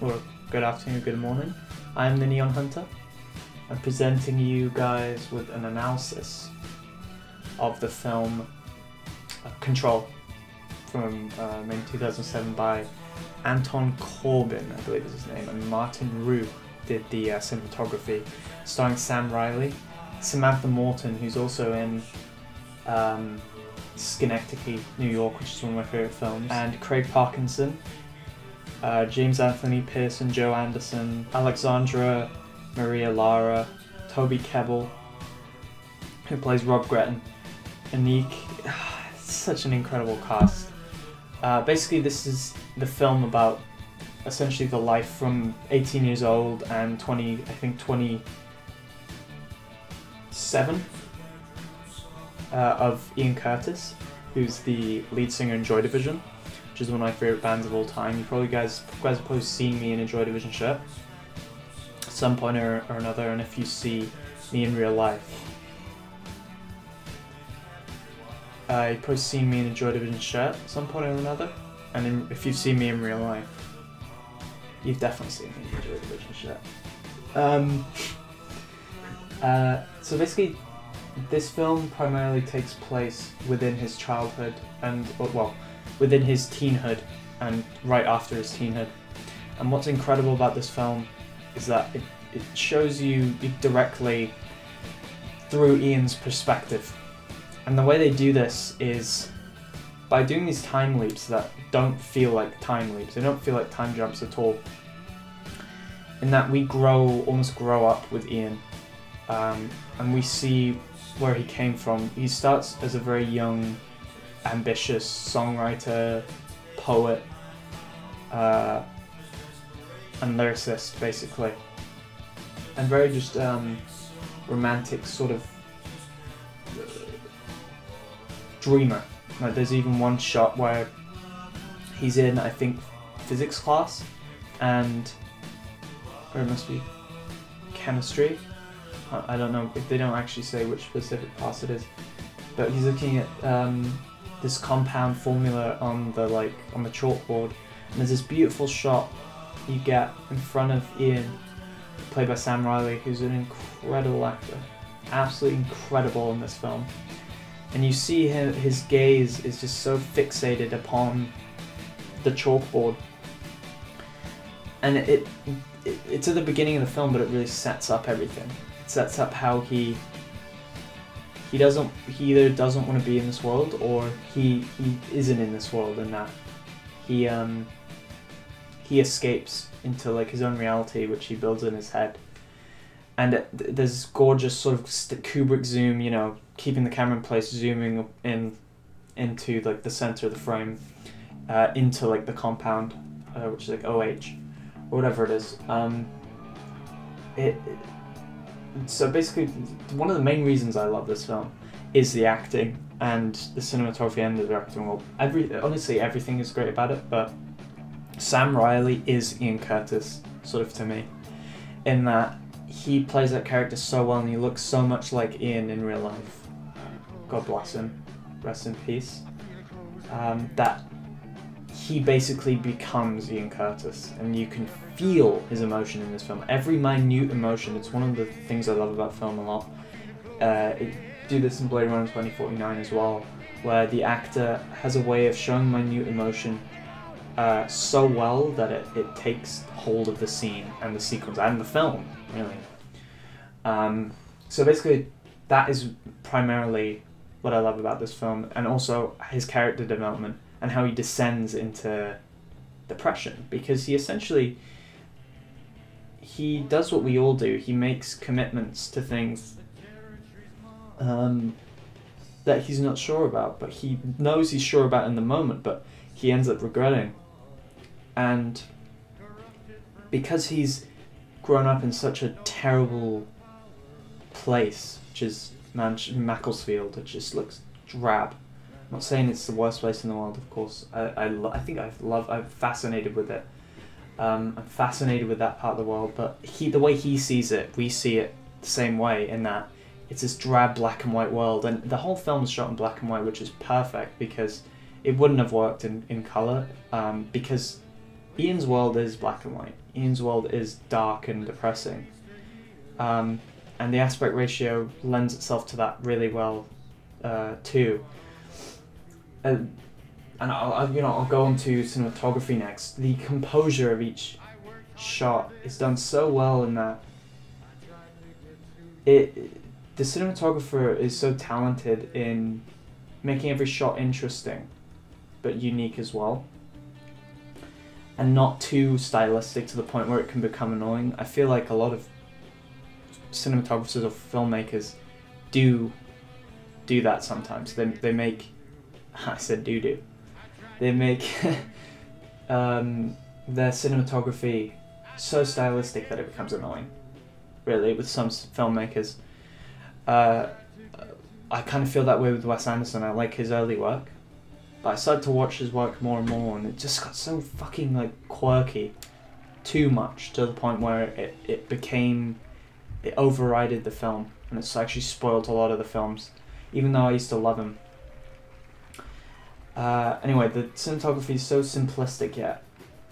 or good afternoon, good morning. I'm the Neon Hunter. I'm presenting you guys with an analysis of the film Control from made in 2007 by Anton Corbijn, I believe is his name, and Martin Rue did the cinematography, starring Sam Riley, Samantha Morton, who's also in Schenectady, New York, which is one of my favourite films, and Craig Parkinson, James Anthony Pearson, Joe Anderson, Alexandra Maria Lara, Toby Kebbell, who plays Rob Gretton, Anik. Such an incredible cast. Basically, this is the film about essentially the life from 18 years old and 27 of Ian Curtis, who's the lead singer in Joy Division, which is one of my favourite bands of all time. You guys have probably seen me in a Joy Division shirt at some point or another, and if you see me in real life, you've probably seen me in a Joy Division shirt at some point or another, and if you've seen me in real life, you've definitely seen me in a Joy Division shirt. So basically, this film primarily takes place within his childhood and, well, within his teenhood and right after his teenhood. And what's incredible about this film is that it shows you directly through Ian's perspective. And the way they do this is by doing these time leaps that don't feel like time leaps. They don't feel like time jumps at all. In that we almost grow up with Ian, and we see where he came from. He starts as a very young, ambitious songwriter, poet, and lyricist, basically, and very just romantic sort of dreamer. Like, there's even one shot where he's in, I think, physics class, or it must be chemistry. I don't know if they don't actually say which specific class it is, but he's looking at this compound formula on the chalkboard, and there's this beautiful shot you get in front of Ian, played by Sam Riley, who's an incredible actor, absolutely incredible in this film. And you see his gaze is just so fixated upon the chalkboard, and it's at the beginning of the film, but it really sets up everything. It sets up how he either doesn't want to be in this world, or he isn't in this world, and that he escapes into like his own reality, which he builds in his head. And there's gorgeous sort of Kubrick zoom, you know, keeping the camera in place, zooming in into like the center of the frame, into like the compound, which is like OH or whatever it is. So basically, one of the main reasons I love this film is the acting and the cinematography and the directing. Well, honestly, everything is great about it, but Sam Riley is Ian Curtis, sort of, to me, in that he plays that character so well, and he looks so much like Ian in real life. God bless him, rest in peace. That he basically becomes Ian Curtis, and you can feel his emotion in this film. Every minute emotion. It's one of the things I love about film a lot. It do this in Blade Runner 2049 as well, where the actor has a way of showing minute emotion so well that it takes hold of the scene and the sequence and the film, really. So basically, that is primarily what I love about this film, and also his character development and how he descends into depression, because he does what we all do. He makes commitments to things that he's not sure about, but he knows he's sure about in the moment, but he ends up regretting. And because he's grown up in such a terrible place, which is Macclesfield, it just looks drab. I'm not saying it's the worst place in the world, of course. I'm fascinated with it. I'm fascinated with that part of the world, but the way he sees it, we see it the same way, in that it's this drab black and white world, and the whole film is shot in black and white, which is perfect because it wouldn't have worked in colour, because Ian's world is black and white. Ian's world is dark and depressing. And the aspect ratio lends itself to that really well, too. And I'll go on to cinematography next. The composure of each shot is done so well in that the cinematographer is so talented in making every shot interesting but unique as well, and not too stylistic to the point where it can become annoying. I feel like a lot of cinematographers or filmmakers do that sometimes. They make I said do they make their cinematography so stylistic that it becomes annoying, really, with some filmmakers. I kind of feel that way with Wes Anderson. I like his early work, but I started to watch his work more and more, and it just got so fucking like quirky, too much, to the point where it overrided the film, and it's actually spoiled a lot of the films, even though I used to love him. Anyway, the cinematography is so simplistic yet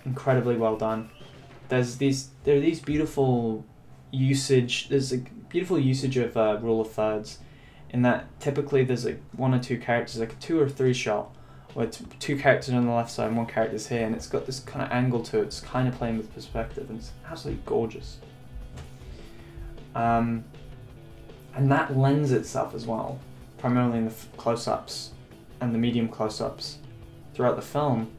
incredibly well done. There are these beautiful usage. There's a beautiful usage of rule of thirds, in that typically there's like one or two characters, like a 2 or 3 shot, where two characters on the left side and one character's here, and it's got this kind of angle to it. It's kind of playing with perspective, and it's absolutely gorgeous. And that lends itself as well, primarily in the close-ups and the medium close-ups throughout the film,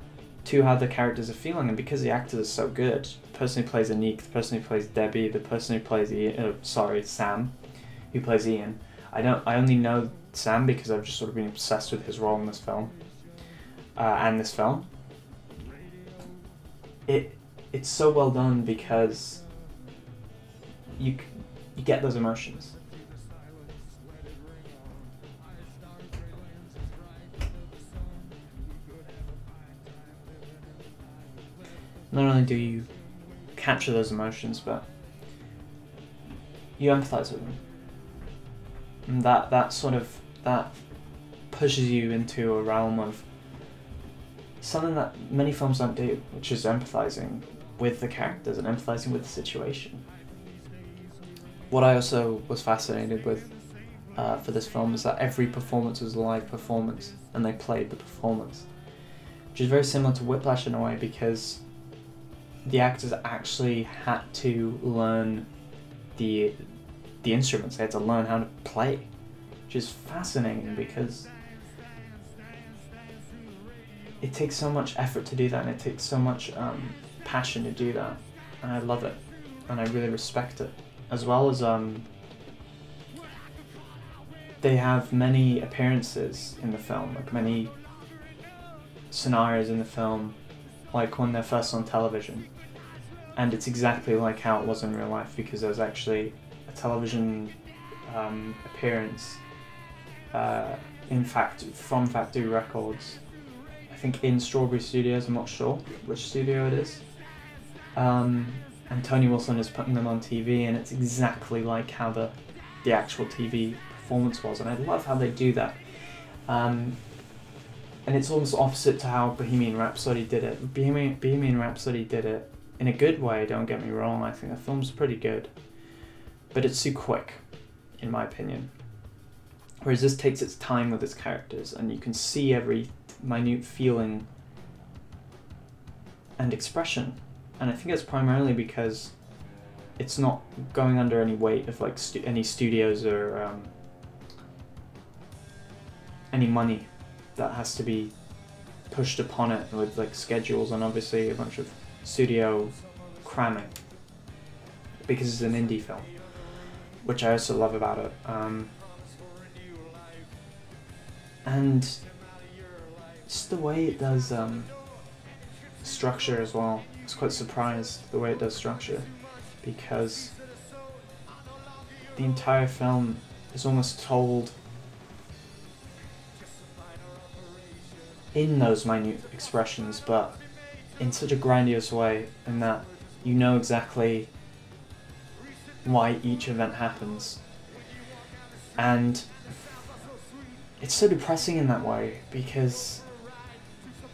to how the characters are feeling. And because the actors are so good, the person who plays Anik, the person who plays Debbie, the person who plays Sam, who plays Ian. I only know Sam because I've just sort of been obsessed with his role in this film, and this film. It's so well done because you get those emotions. Not only do you capture those emotions, but you empathize with them. And that pushes you into a realm of something that many films don't do, which is empathizing with the characters and empathizing with the situation. What I also was fascinated with for this film is that every performance was a live performance, and they played the performance, which is very similar to Whiplash in a way, because the actors actually had to learn the instruments. They had to learn how to play, which is fascinating because it takes so much effort to do that, and it takes so much passion to do that, and I love it, and I really respect it. As well as they have many appearances in the film, like many scenarios in the film, like when they're first on television, and it's exactly like how it was in real life, because there's actually a television appearance from Factory Records, I think in Strawberry Studios, I'm not sure which studio it is, and Tony Wilson is putting them on TV, and it's exactly like how the actual TV performance was, and I love how they do that. And it's almost opposite to how Bohemian Rhapsody did it. Bohemian Rhapsody did it in a good way, don't get me wrong. I think the film's pretty good, but it's too quick, in my opinion. Whereas this takes its time with its characters, and you can see every minute feeling and expression. And I think it's primarily because it's not going under any weight of like any studios or any money that has to be pushed upon it with like schedules and obviously a bunch of studio cramming, because it's an indie film, which I also love about it. And just the way it does structure as well. I was quite surprised the way it does structure, because the entire film is almost told in those minute expressions, but in such a grandiose way, in that you know exactly why each event happens. And it's so depressing in that way, because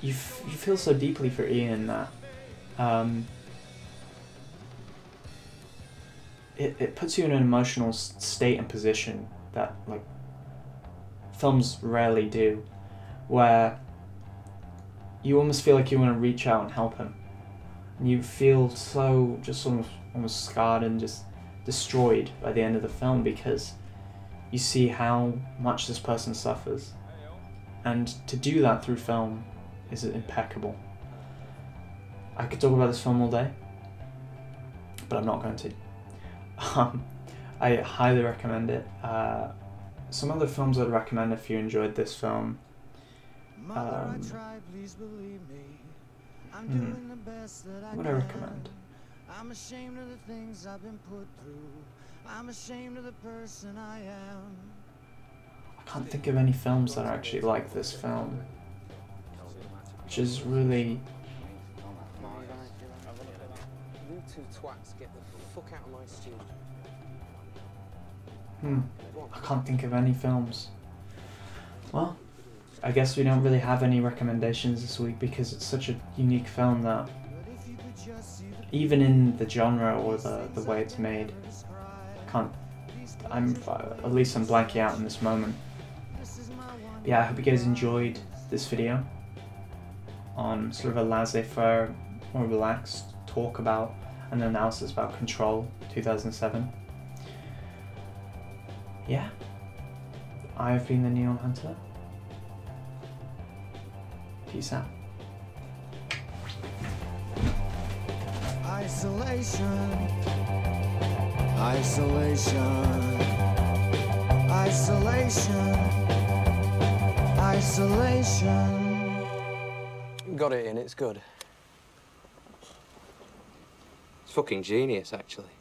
you feel so deeply for Ian that It puts you in an emotional state and position that like films rarely do, where you almost feel like you want to reach out and help him. And you feel so just sort of almost scarred and just destroyed by the end of the film, because you see how much this person suffers. And to do that through film is impeccable. I could talk about this film all day, but I'm not going to. I highly recommend it. Some other films I'd recommend if you enjoyed this film. What would I recommend? I'm ashamed of the things I've been put through. I'm ashamed of the person I am. I can't think of any films that are actually like this film, which is really. You two twats, get the fuck out of my studio. I can't think of any films. Well, I guess we don't really have any recommendations this week because it's such a unique film that even in the genre or the way it's made, I'm blanking out in this moment. Yeah, I hope you guys enjoyed this video on sort of a laissez-faire, more relaxed talk about and analysis about Control 2007. Yeah, I've been the Neon Hunter. Peace out. Isolation, isolation, isolation, isolation. Got it in, it's good. It's fucking genius, actually.